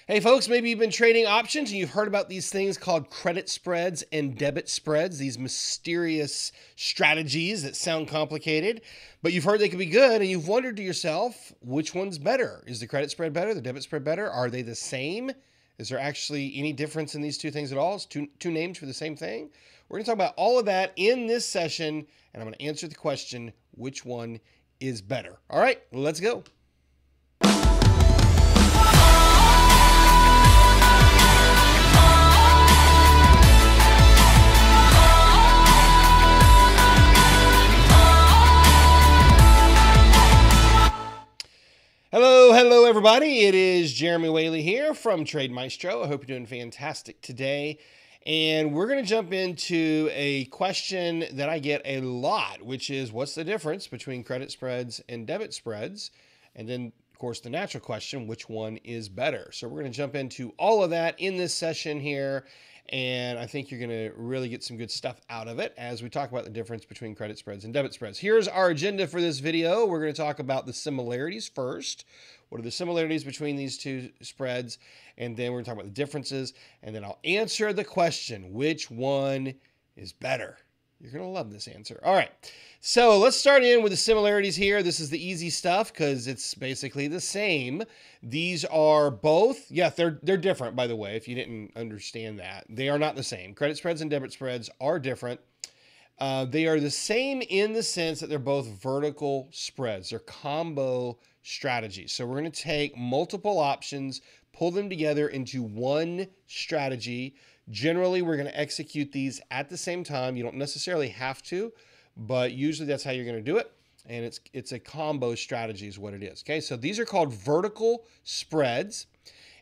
Hey folks, maybe you've been trading options and you've heard about these things called credit spreads and debit spreads, these mysterious strategies that sound complicated, but you've heard they can be good and you've wondered to yourself, which one's better? Is the credit spread better? The debit spread better? Are they the same? Is there actually any difference in these two things at all? It's two names for the same thing? We're going to talk about all of that in this session, and I'm going to answer the question, which one is better? All right, let's go. Hello, everybody. It is Jeremy Whaley here from Trade Maestro. I hope you're doing fantastic today. And we're going to jump into a question that I get a lot, which is what's the difference between credit spreads and debit spreads? And then, of course, the natural question, which one is better? So we're going to jump into all of that in this session here. And I think you're going to really get some good stuff out of it as we talk about the difference between credit spreads and debit spreads. Here's our agenda for this video. We're going to talk about the similarities first. What are the similarities between these two spreads? And then we're going to talk about the differences. And then I'll answer the question, which one is better? You're going to love this answer. All right. So let's start in with the similarities here. This is the easy stuff because it's basically the same. These are both, yeah, they're different, by the way, if you didn't understand that. They are not the same. Credit spreads and debit spreads are different. They are the same in the sense that they're both vertical spreads. They're combo strategies. So we're going to take multiple options, pull them together into one strategy. Generally, we're going to execute these at the same time. You don't necessarily have to, but usually that's how you're going to do it. And it's a combo strategy is what it is. Okay, so these are called vertical spreads.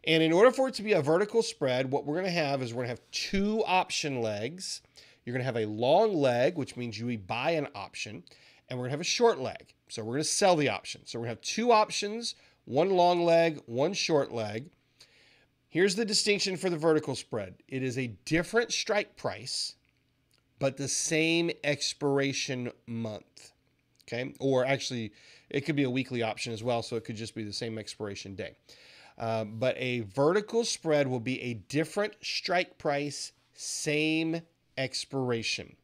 And in order for it to be a vertical spread, what we're going to have is we're going to have two option legs. You're going to have a long leg, which means you buy an option, and we're going to have a short leg. So we're going to sell the option. So we're going to have two options, one long leg, one short leg. Here's the distinction for the vertical spread. It is a different strike price, but the same expiration month. Okay, or actually, it could be a weekly option as well, so it could just be the same expiration day. But a vertical spread will be a different strike price, same expiration.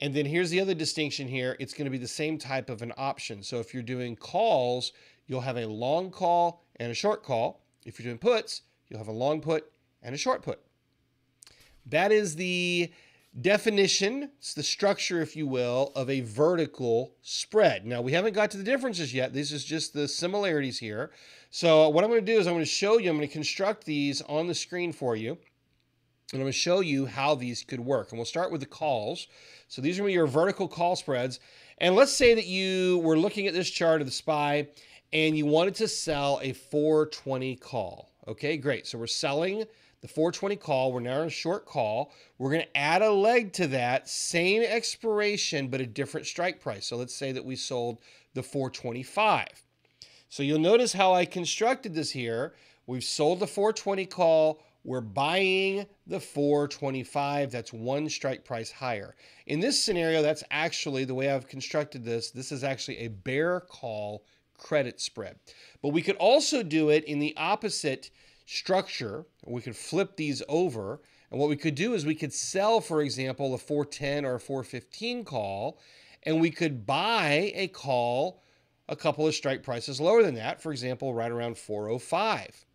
And then here's the other distinction here. It's going to be the same type of an option. So if you're doing calls, you'll have a long call and a short call. If you're doing puts, you'll have a long put and a short put. That is the definition, it's the structure, if you will, of a vertical spread. Now, we haven't got to the differences yet. This is just the similarities here. So what I'm going to do is I'm going to show you, I'm going to construct these on the screen for you. And I'm going to show you how these could work. And we'll start with the calls. So these are going to be your vertical call spreads. And let's say that you were looking at this chart of the SPY and you wanted to sell a 420 call. Okay, great. So we're selling the 420 call. We're now in a short call. We're going to add a leg to that, same expiration, but a different strike price. So let's say that we sold the 425. So you'll notice how I constructed this here. We've sold the 420 call. We're buying the 425. That's one strike price higher. In this scenario, that's actually the way I've constructed this. This is actually a bear call credit spread. But we could also do it in the opposite structure. We could flip these over. And what we could do is we could sell, for example, a 410 or a 415 call, and we could buy a call a couple of strike prices lower than that, for example, right around 405.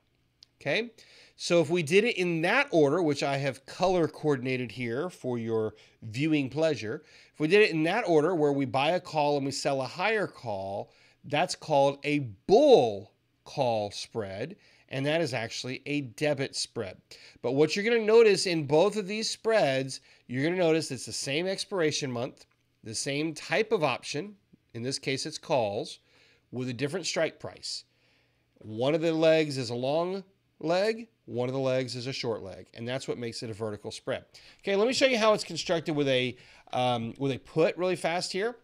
Okay? So if we did it in that order, which I have color coordinated here for your viewing pleasure, if we did it in that order where we buy a call and we sell a higher call, that's called a bull call spread, and that is actually a debit spread. But what you're going to notice in both of these spreads, you're going to notice it's the same expiration month, the same type of option, in this case it's calls, with a different strike price. One of the legs is a long leg, one of the legs is a short leg, and that's what makes it a vertical spread. Okay, let me show you how it's constructed with a put really fast here.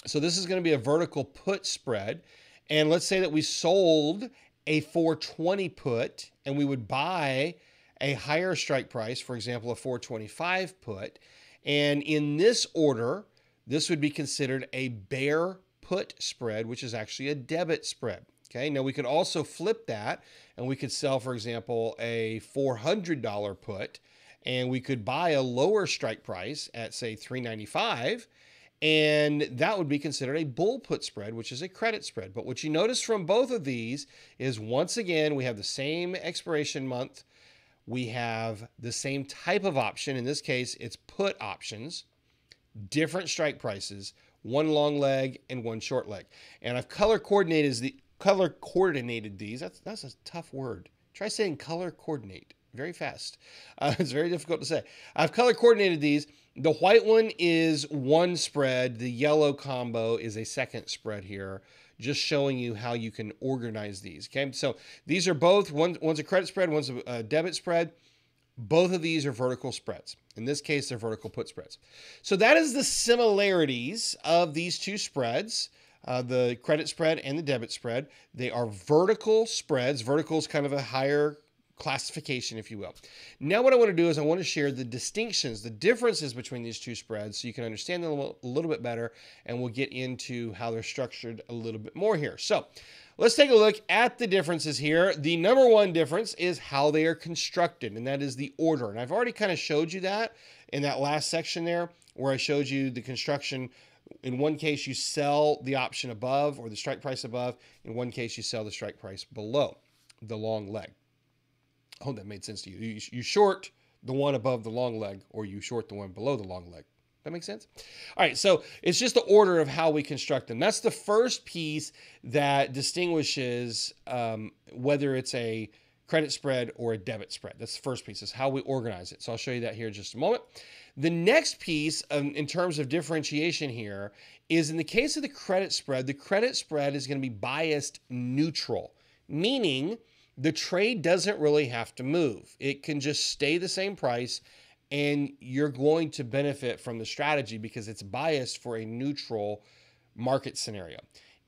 So this is going to be a vertical put spread, and let's say that we sold a 420 put and we would buy a higher strike price, for example, a 425 put, and in this order, this would be considered a bear put spread, which is actually a debit spread. Okay, now we could also flip that and we could sell, for example, a $400 put, and we could buy a lower strike price at, say, $395, and that would be considered a bull put spread, which is a credit spread. But what you notice from both of these is, once again, we have the same expiration month. We have the same type of option. In this case, it's put options, different strike prices, one long leg and one short leg. And I've color coordinated these. That's a tough word. Try saying color coordinate very fast. It's very difficult to say. I've color coordinated these. The white one is one spread. The yellow combo is a second spread here, just showing you how you can organize these. Okay, so these are both, one's a credit spread, one's a debit spread. Both of these are vertical spreads. In this case, they're vertical put spreads. So that is the similarities of these two spreads, the credit spread and the debit spread. They are vertical spreads. Vertical is kind of a higher classification, if you will. Now what I want to do is I want to share the distinctions, the differences between these two spreads, so you can understand them a little bit better, and we'll get into how they're structured a little bit more here. So let's take a look at the differences here. The number one difference is how they are constructed, and that is the order. And I've already kind of showed you that in that last section there, where I showed you the construction. In one case, you sell the option above, or the strike price above. In one case, you sell the strike price below the long leg. I hope that made sense to you. You short the one above the long leg, or you short the one below the long leg. That makes sense? All right, so it's just the order of how we construct them. That's the first piece that distinguishes whether it's a credit spread or a debit spread. That's the first piece, is how we organize it. So I'll show you that here in just a moment. The next piece in terms of differentiation here is, in the case of the credit spread is going to be biased neutral, meaning the trade doesn't really have to move. It can just stay the same price, and you're going to benefit from the strategy because it's biased for a neutral market scenario.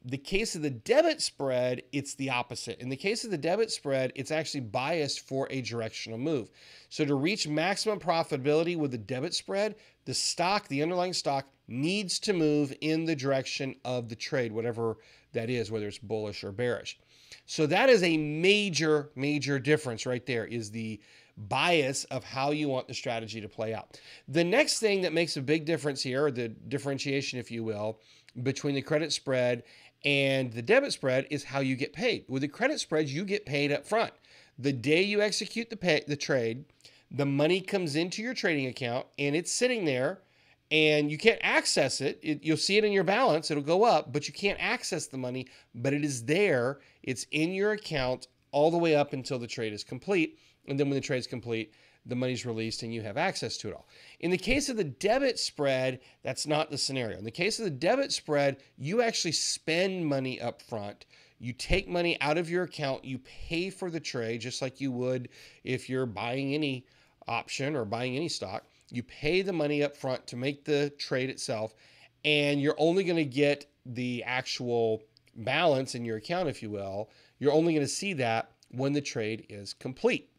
The case of the debit spread, it's the opposite. In the case of the debit spread, it's actually biased for a directional move. So to reach maximum profitability with the debit spread, the underlying stock needs to move in the direction of the trade, whatever that is, whether it's bullish or bearish. So that is a major, major difference right there, is the bias of how you want the strategy to play out. The next thing that makes a big difference here, or the differentiation, if you will, between the credit spread and the debit spread, is how you get paid. With the credit spread, you get paid up front. The day you execute the trade, the money comes into your trading account, and it's sitting there, and you can't access it. You'll see it in your balance. It'll go up, but you can't access the money, but it is there. It's in your account all the way up until the trade is complete. And then when the trade is complete, the money's released and you have access to it all. In the case of the debit spread, that's not the scenario. In the case of the debit spread, you actually spend money up front. You take money out of your account. You pay for the trade just like you would if you're buying any option or buying any stock. You pay the money up front to make the trade itself, and you're only going to get the actual balance in your account, if you will. You're only going to see that when the trade is complete.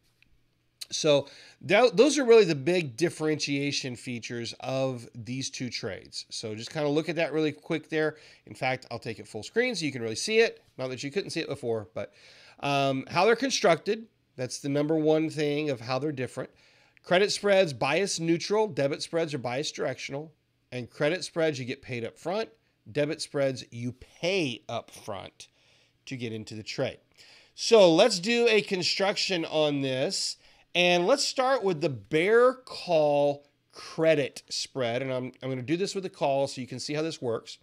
So those are really the big differentiation features of these two trades. So just kind of look at that really quick there. In fact, I'll take it full screen so you can really see it. Not that you couldn't see it before, but how they're constructed. That's the number one thing of how they're different. Credit spreads, bias neutral. Debit spreads are bias directional. And credit spreads, you get paid up front. Debit spreads, you pay up front to get into the trade. So let's do a construction on this. And let's start with the bear call credit spread. And I'm going to do this with the call so you can see how this works.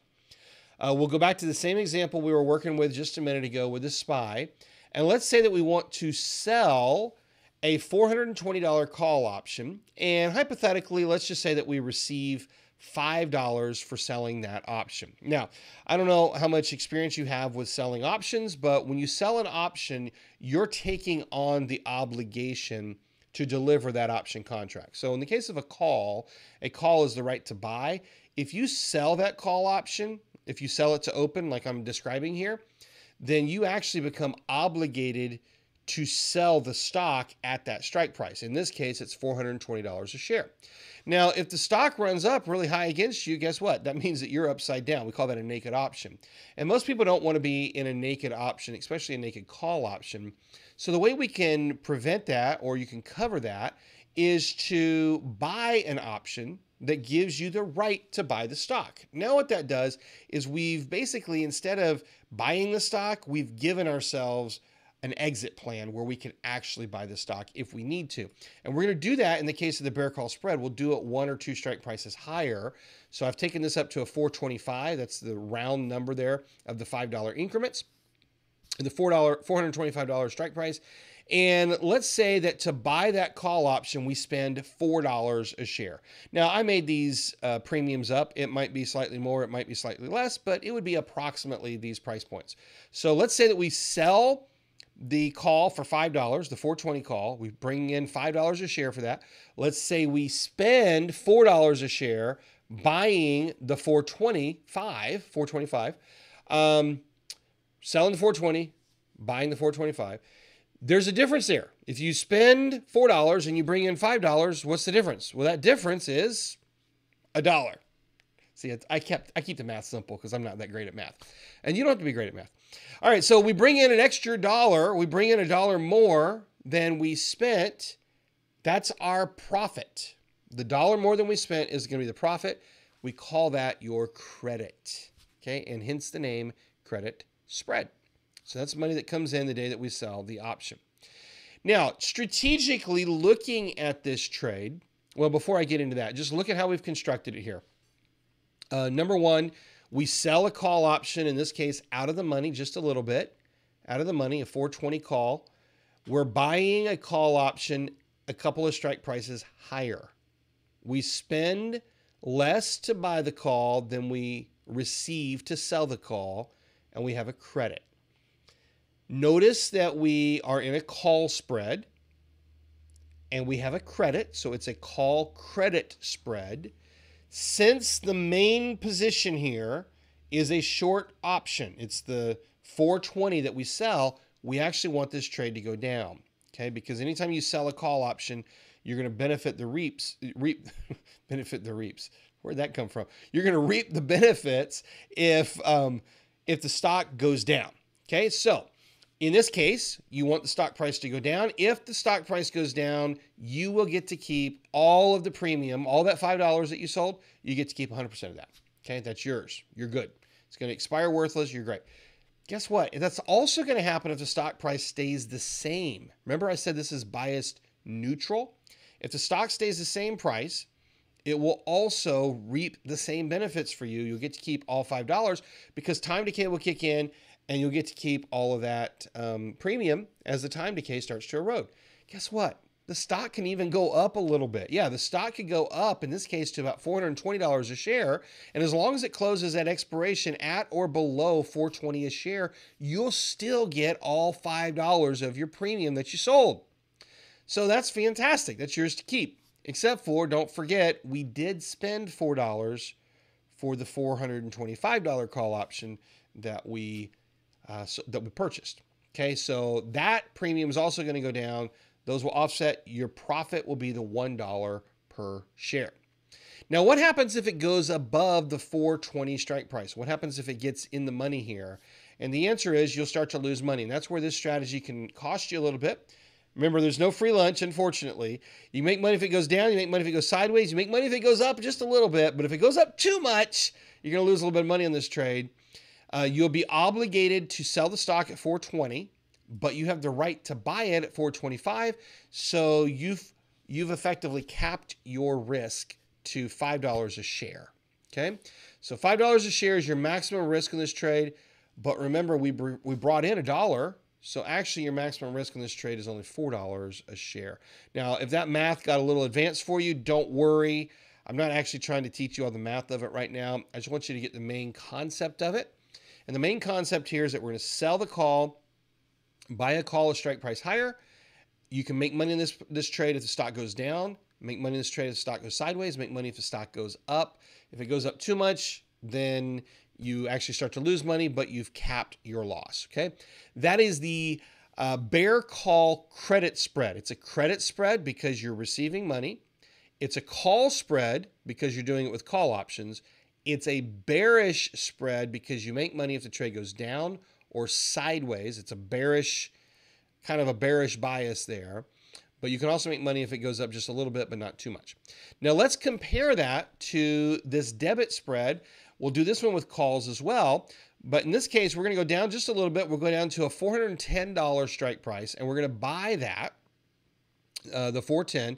We'll go back to the same example we were working with just a minute ago with the SPY. And let's say that we want to sell a $420 call option. And hypothetically, let's just say that we receive $5 for selling that option. Now, I don't know how much experience you have with selling options, but when you sell an option, you're taking on the obligation to deliver that option contract. So in the case of a call is the right to buy. If you sell that call option, if you sell it to open, like I'm describing here, then you actually become obligated to sell the stock at that strike price. In this case, it's $420 a share. Now, if the stock runs up really high against you, guess what? That means that you're upside down. We call that a naked option. And most people don't want to be in a naked option, especially a naked call option. So the way we can prevent that, or you can cover that, is to buy an option that gives you the right to buy the stock. Now what that does is we've basically, instead of buying the stock, we've given ourselves an exit plan where we can actually buy the stock if we need to. And we're going to do that in the case of the bear call spread. We'll do it 1 or 2 strike prices higher. So I've taken this up to a 425. That's the round number there of the $5 increments, the $425 strike price. And let's say that to buy that call option, we spend $4 a share. Now, I made these premiums up. It might be slightly more, it might be slightly less, but it would be approximately these price points. So let's say that we sell the call for $5, the 420 call. We bring in $5 a share for that. Let's say we spend $4 a share buying the 425, selling the 420, buying the 425. There's a difference there. If you spend $4 and you bring in $5, what's the difference? Well, that difference is $1. See, I keep the math simple because I'm not that great at math. And you don't have to be great at math. All right, so we bring in an extra $1. We bring in $1 more than we spent. That's our profit. The $1 more than we spent is going to be the profit. We call that your credit, okay? And hence the name credit spread. So that's money that comes in the day that we sell the option. Now, strategically looking at this trade, well, before I get into that, just look at how we've constructed it here. Number one, we sell a call option, in this case, out of the money just a little bit, out of the money, a 420 call. We're buying a call option a couple of strike prices higher. We spend less to buy the call than we receive to sell the call, and we have a credit. Notice that we are in a call spread, and we have a credit, so it's a call credit spread. Since the main position here is a short option, it's the 420 that we sell, we actually want this trade to go down, okay? Because anytime you sell a call option, you're going to benefit the benefit the reaps. Where'd that come from? You're going to reap the benefits if the stock goes down, okay? So in this case, you want the stock price to go down. If the stock price goes down, you will get to keep all of the premium, all that $5 that you sold, you get to keep 100% of that. Okay, that's yours. You're good. It's going to expire worthless. You're great. Guess what? That's also going to happen if the stock price stays the same. Remember I said this is biased neutral? If the stock stays the same price, it will also reap the same benefits for you. You'll get to keep all $5 because time decay will kick in, and you'll get to keep all of that premium as the time decay starts to erode. Guess what? The stock can even go up a little bit. Yeah, the stock could go up, in this case, to about $420 a share. And as long as it closes at expiration at or below $420 a share, you'll still get all $5 of your premium that you sold. So that's fantastic. That's yours to keep. Except for, don't forget, we did spend $4 for the $425 call option that we purchased. Okay, so that premium is also going to go down. Those will offset. Your profit will be the $1 per share. Now, what happens if it goes above the 420 strike price? What happens if it gets in the money here? And the answer is you'll start to lose money. And that's where this strategy can cost you a little bit. Remember, there's no free lunch, unfortunately. You make money if it goes down. You make money if it goes sideways. You make money if it goes up just a little bit. But if it goes up too much, you're going to lose a little bit of money on this trade. You'll be obligated to sell the stock at 420, but you have the right to buy it at 425. So you've effectively capped your risk to $5 a share. Okay, so $5 a share is your maximum risk in this trade. But remember, we brought in $1. So actually, your maximum risk in this trade is only $4 a share. Now, if that math got a little advanced for you, don't worry. I'm not actually trying to teach you all the math of it right now. I just want you to get the main concept of it. And the main concept here is that we're going to sell the call, buy a call a strike price higher. You can make money in this trade if the stock goes down, make money in this trade if the stock goes sideways, make money if the stock goes up. If it goes up too much, then you actually start to lose money, but you've capped your loss, okay? That is the Bear call credit spread. It's a credit spread because you're receiving money. It's a call spread because you're doing it with call options. It's a bearish spread because you make money if the trade goes down or sideways. It's a bearish, kind of a bearish bias there. But you can also make money if it goes up just a little bit, but not too much. Now let's compare that to this debit spread. We'll do this one with calls as well. But in this case, we're going to go down just a little bit. We'll go down to a $410 strike price, and we're going to buy that, the 410.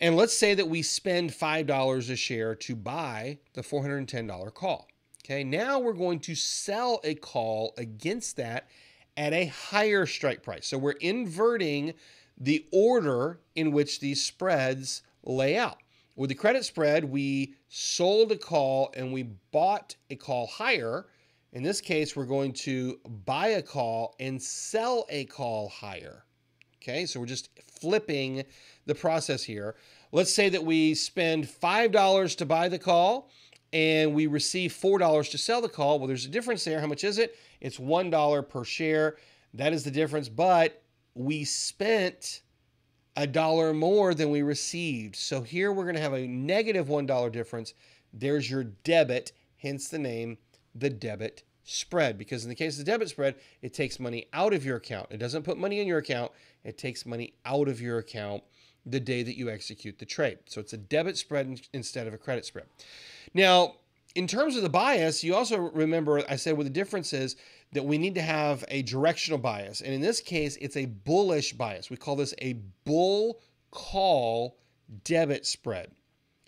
And let's say that we spend $5 a share to buy the $410 call. Okay, now we're going to sell a call against that at a higher strike price. So we're inverting the order in which these spreads lay out. With the credit spread, we sold a call and we bought a call higher. In this case, we're going to buy a call and sell a call higher. Okay, so we're just flipping the process here. Let's say that we spend $5 to buy the call and we receive $4 to sell the call. Well, there's a difference there. How much is it? It's $1 per share. That is the difference, but we spent $1 more than we received. So here we're going to have a negative $1 difference. There's your debit, hence the name, the debit spread. Because in the case of the debit spread, it takes money out of your account. It doesn't put money in your account. It takes money out of your account the day that you execute the trade. So it's a debit spread instead of a credit spread. Now, in terms of the bias, you also remember I said what the difference is that we need to have a directional bias. And in this case, it's a bullish bias. We call this a bull call debit spread.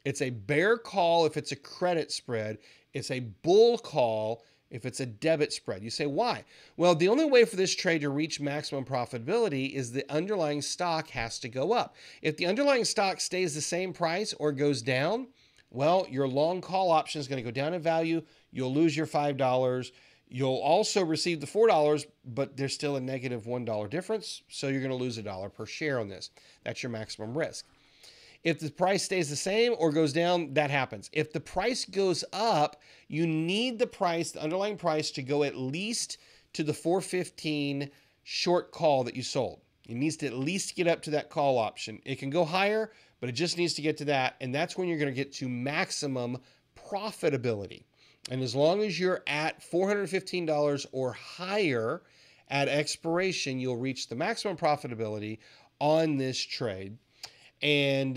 It's a bear call if it's a credit spread. It's a bull call if it's a debit spread. You say, why? Well, the only way for this trade to reach maximum profitability is the underlying stock has to go up. If the underlying stock stays the same price or goes down, well, your long call option is going to go down in value. You'll lose your $5. You'll also receive the $4, but there's still a negative $1 difference. So you're going to lose $1 per share on this. That's your maximum risk. If the price stays the same or goes down, that happens. If the price goes up, you need the price, the underlying price, to go at least to the 415 short call that you sold. It needs to at least get up to that call option. It can go higher, but it just needs to get to that. And that's when you're going to get to maximum profitability. And as long as you're at $415 or higher at expiration, you'll reach the maximum profitability on this trade. And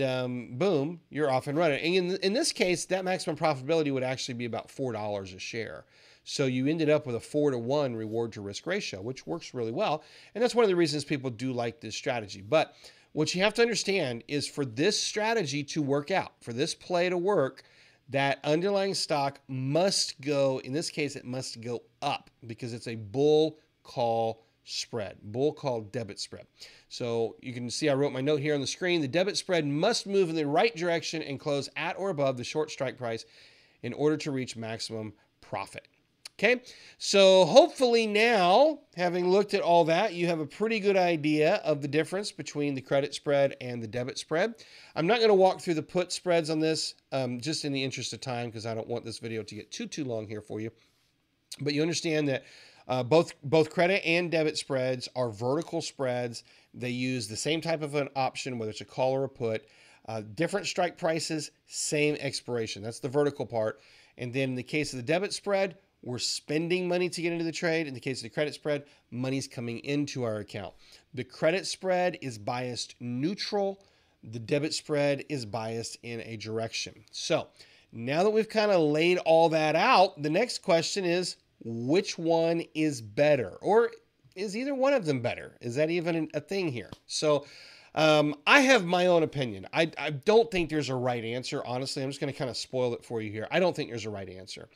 boom, you're off and running. And in this case, that maximum profitability would actually be about $4 a share. So you ended up with a 4-to-1 reward to risk ratio, which works really well. And that's one of the reasons people do like this strategy. But what you have to understand is for this strategy to work out, for this play to work, that underlying stock must go, in this case, it must go up because it's a bull call spread, bull call debit spread. So you can see I wrote my note here on the screen. The debit spread must move in the right direction and close at or above the short strike price in order to reach maximum profit. Okay, so hopefully now, having looked at all that, you have a pretty good idea of the difference between the credit spread and the debit spread. I'm not going to walk through the put spreads on this, just in the interest of time, because I don't want this video to get too long here for you. But you understand that both credit and debit spreads are vertical spreads. They use the same type of an option, whether it's a call or a put. Different strike prices, same expiration. That's the vertical part. And then in the case of the debit spread, we're spending money to get into the trade. In the case of the credit spread, money's coming into our account. The credit spread is biased neutral. The debit spread is biased in a direction. So now that we've kind of laid all that out, the next question is, which one is better? Or is either one of them better? Is that even a thing here? So I have my own opinion. I don't think there's a right answer. Honestly, I'm just going to kind of spoil it for you here. I don't think there's a right answer.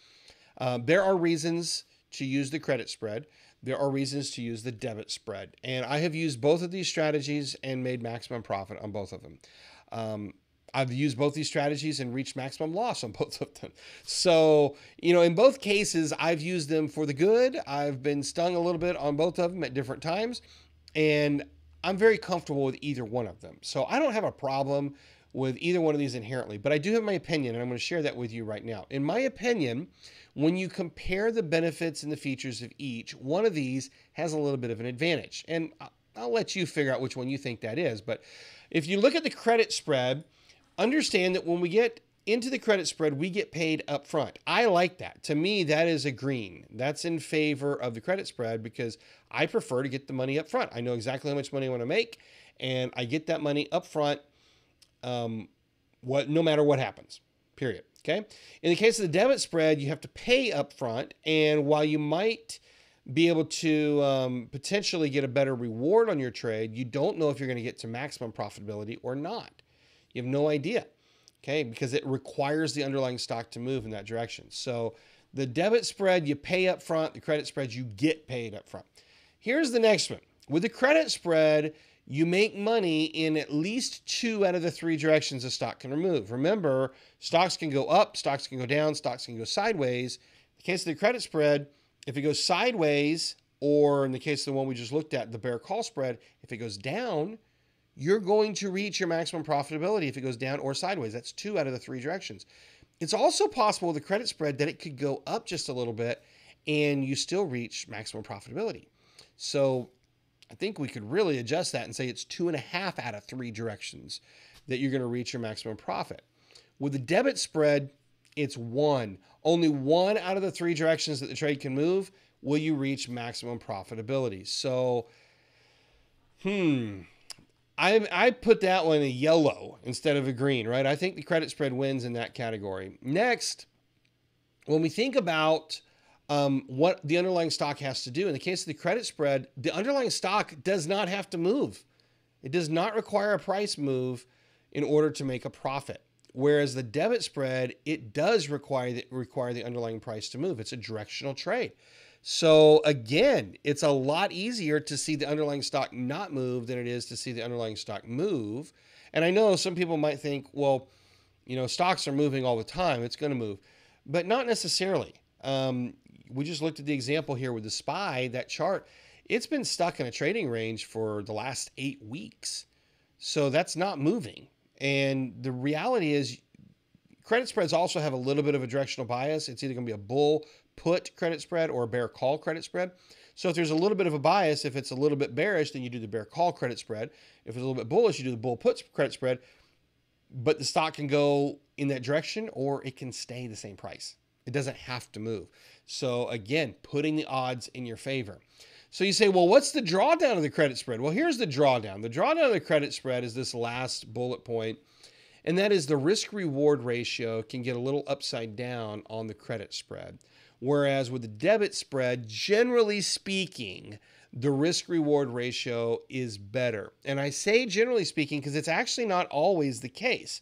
There are reasons to use the credit spread. There are reasons to use the debit spread. And I have used both of these strategies and made maximum profit on both of them. I've used both these strategies and reached maximum loss on both of them. So, in both cases, I've used them for the good. I've been stung a little bit on both of them at different times. And I'm very comfortable with either one of them. So I don't have a problem with either one of these inherently, but I do have my opinion, and I'm going to share that with you right now. In my opinion, when you compare the benefits and the features of each, one of these has a little bit of an advantage. And I'll let you figure out which one you think that is. But if you look at the credit spread, understand that when we get into the credit spread, we get paid up front. I like that. To me, that is a green. That's in favor of the credit spread because I prefer to get the money up front. I know exactly how much money I want to make, and I get that money up front no matter what happens, period. Okay. In the case of the debit spread, you have to pay up front, and while you might be able to potentially get a better reward on your trade, you don't know if you're going to get to maximum profitability or not. You have no idea. Okay, because it requires the underlying stock to move in that direction. So the debit spread, you pay up front. The credit spread, you get paid up front. Here's the next one. With the credit spread, you make money in at least 2 out of the 3 directions a stock can move. Remember, stocks can go up, stocks can go down, stocks can go sideways. In the case of the credit spread, if it goes sideways, or in the case of the one we just looked at, the bear call spread, if it goes down, you're going to reach your maximum profitability if it goes down or sideways. That's 2 out of the 3 directions. It's also possible with the credit spread that it could go up just a little bit and you still reach maximum profitability. So I think we could really adjust that and say it's 2.5 out of 3 directions that you're going to reach your maximum profit. With the debit spread, it's 1. Only 1 out of the 3 directions that the trade can move will you reach maximum profitability. So, I put that one a yellow instead of a green, right? I think the credit spread wins in that category. Next, when we think about what the underlying stock has to do, in the case of the credit spread, the underlying stock does not have to move. It does not require a price move in order to make a profit. Whereas the debit spread, it does require the underlying price to move. It's a directional trade. So again, it's a lot easier to see the underlying stock not move than it is to see the underlying stock move. And I know some people might think, well, stocks are moving all the time. It's going to move, but not necessarily. We just looked at the example here with the SPY, that chart. It's been stuck in a trading range for the last 8 weeks. So that's not moving. And the reality is credit spreads also have a little bit of a directional bias. It's either going to be a bull put credit spread or a bear call credit spread. So if there's a little bit of a bias, if it's a little bit bearish, then you do the bear call credit spread. If it's a little bit bullish, you do the bull put credit spread. But the stock can go in that direction or it can stay the same price. It doesn't have to move. So again, putting the odds in your favor. So you say, well, what's the drawdown of the credit spread? Well, here's the drawdown. The drawdown of the credit spread is this last bullet point, and that is the risk-reward ratio can get a little upside down on the credit spread. Whereas with the debit spread, generally speaking, the risk-reward ratio is better. And I say generally speaking because it's actually not always the case.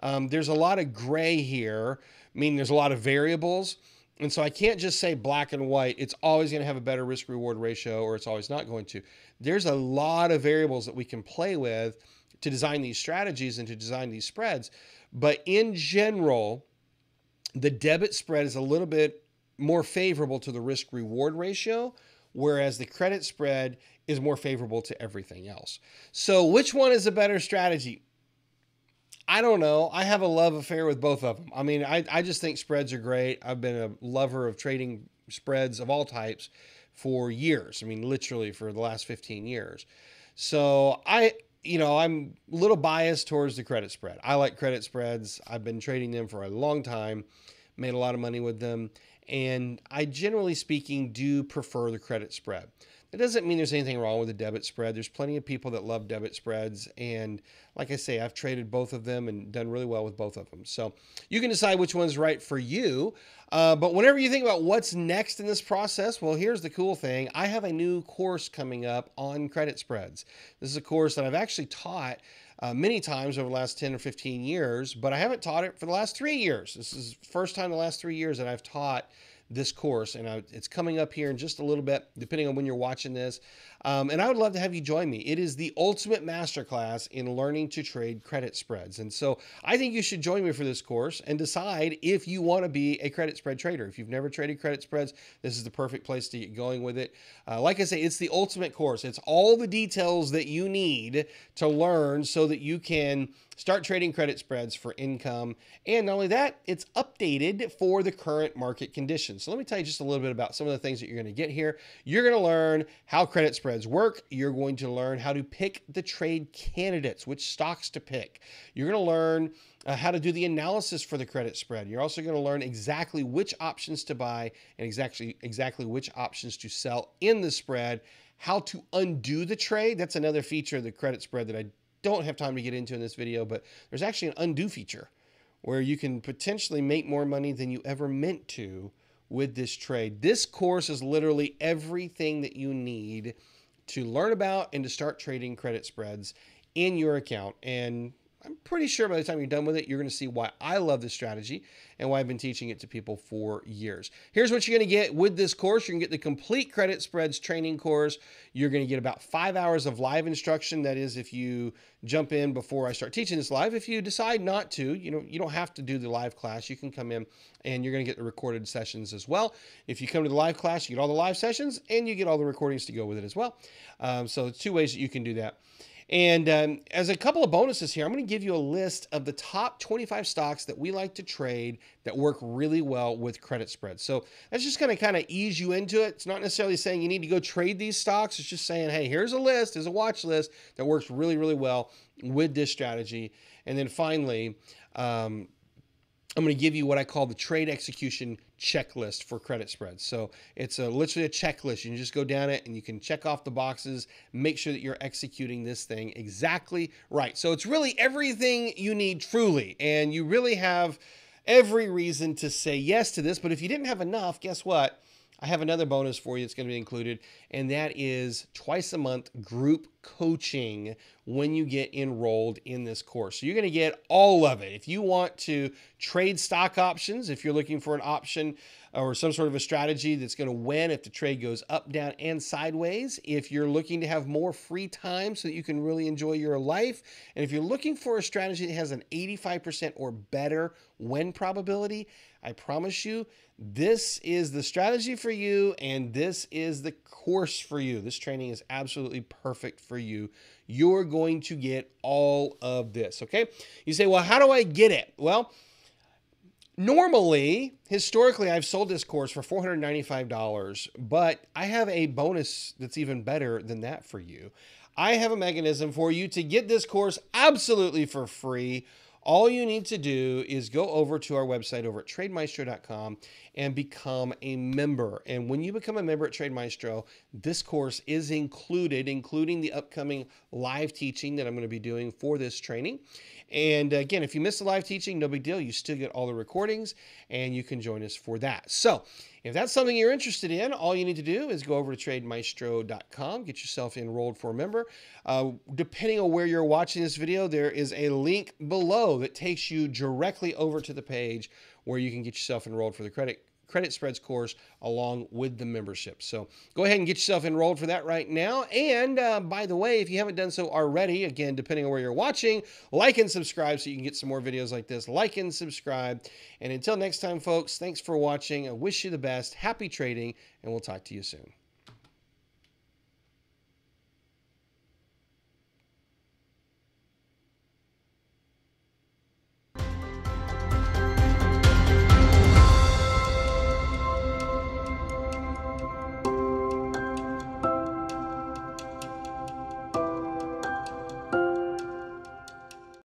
There's a lot of gray here, meaning there's a lot of variables. And so I can't just say black and white, it's always going to have a better risk-reward ratio or it's always not going to. There's a lot of variables that we can play with to design these strategies and to design these spreads. But in general, the debit spread is a little bit more favorable to the risk-reward ratio, whereas the credit spread is more favorable to everything else. So which one is a better strategy? I don't know. I have a love affair with both of them. I mean, I just think spreads are great. I've been a lover of trading spreads of all types for years. I mean, literally for the last 15 years. So I'm a little biased towards the credit spread. I like credit spreads. I've been trading them for a long time, made a lot of money with them. And I, generally speaking, do prefer the credit spread. It doesn't mean there's anything wrong with the debit spread. There's plenty of people that love debit spreads. And like I say, I've traded both of them and done really well with both of them. So you can decide which one's right for you. But whenever you think about what's next in this process, well, here's the cool thing. I have a new course coming up on credit spreads. This is a course that I've actually taught many times over the last 10 or 15 years, but I haven't taught it for the last 3 years. This is the first time in the last 3 years that I've taught this course, and it's coming up here in just a little bit, depending on when you're watching this. And I would love to have you join me. It is the ultimate masterclass in learning to trade credit spreads. And so I think you should join me for this course and decide if you want to be a credit spread trader. If you've never traded credit spreads, this is the perfect place to get going with it. Like I say, it's the ultimate course. It's all the details that you need to learn so that you can start trading credit spreads for income. And not only that, it's updated for the current market conditions. So let me tell you just a little bit about some of the things that you're going to get here. You're going to learn how credit spreads spreads work. You're going to learn how to pick the trade candidates, which stocks to pick. You're going to learn how to do the analysis for the credit spread. You're also going to learn exactly which options to buy and exactly which options to sell in the spread, how to undo the trade. That's another feature of the credit spread that I don't have time to get into in this video, but there's actually an undo feature where you can potentially make more money than you ever meant to with this trade. This course is literally everything that you need to learn about and to start trading credit spreads in your account. And I'm pretty sure by the time you're done with it, you're going to see why I love this strategy and why I've been teaching it to people for years. Here's what you're going to get with this course. You're going to get the complete credit spreads training course. You're going to get about 5 hours of live instruction. That is, if you jump in before I start teaching this live. If you decide not to, you don't have to do the live class. You can come in and you're going to get the recorded sessions as well. If you come to the live class, you get all the live sessions and you get all the recordings to go with it as well. So 2 ways that you can do that. And as a couple of bonuses here, I'm going to give you a list of the top 25 stocks that we like to trade that work really well with credit spreads. So that's just going to kind of ease you into it. It's not necessarily saying you need to go trade these stocks. It's just saying, hey, here's a list, here's a watch list that works really, really well with this strategy. And then finally, I'm going to give you what I call the trade execution checklist for credit spreads. So it's literally a checklist. You can just go down it and you can check off the boxes, make sure that you're executing this thing exactly right. So it's really everything you need truly. And you really have every reason to say yes to this. But if you didn't have enough, guess what? I have another bonus for you that's going to be included, and that is twice a month group coaching when you get enrolled in this course. So you're going to get all of it. If you want to trade stock options, if you're looking for an option or some sort of a strategy that's going to win if the trade goes up, down, and sideways, if you're looking to have more free time so that you can really enjoy your life, and if you're looking for a strategy that has an 85% or better win probability, I promise you, this is the strategy for you, and this is the course for you. This training is absolutely perfect for you. You're going to get all of this, okay? You say, well, how do I get it? Well, normally, historically, I've sold this course for $495, but I have a bonus that's even better than that for you. I have a mechanism for you to get this course absolutely for free. All you need to do is go over to our website over at trademaestro.com and become a member. And when you become a member at Trade Maestro, this course is included, including the upcoming live teaching that I'm going to be doing for this training. And again, if you miss the live teaching, no big deal. You still get all the recordings and you can join us for that. So if that's something you're interested in, all you need to do is go over to trademaestro.com, get yourself enrolled for a member. Depending on where you're watching this video, there is a link below that takes you directly over to the page where you can get yourself enrolled for the credit spreads course along with the membership. So go ahead and get yourself enrolled for that right now. And by the way, if you haven't done so already, again, depending on where you're watching, like and subscribe so you can get some more videos like this. Like and subscribe. And until next time, folks, thanks for watching. I wish you the best. Happy trading, and we'll talk to you soon.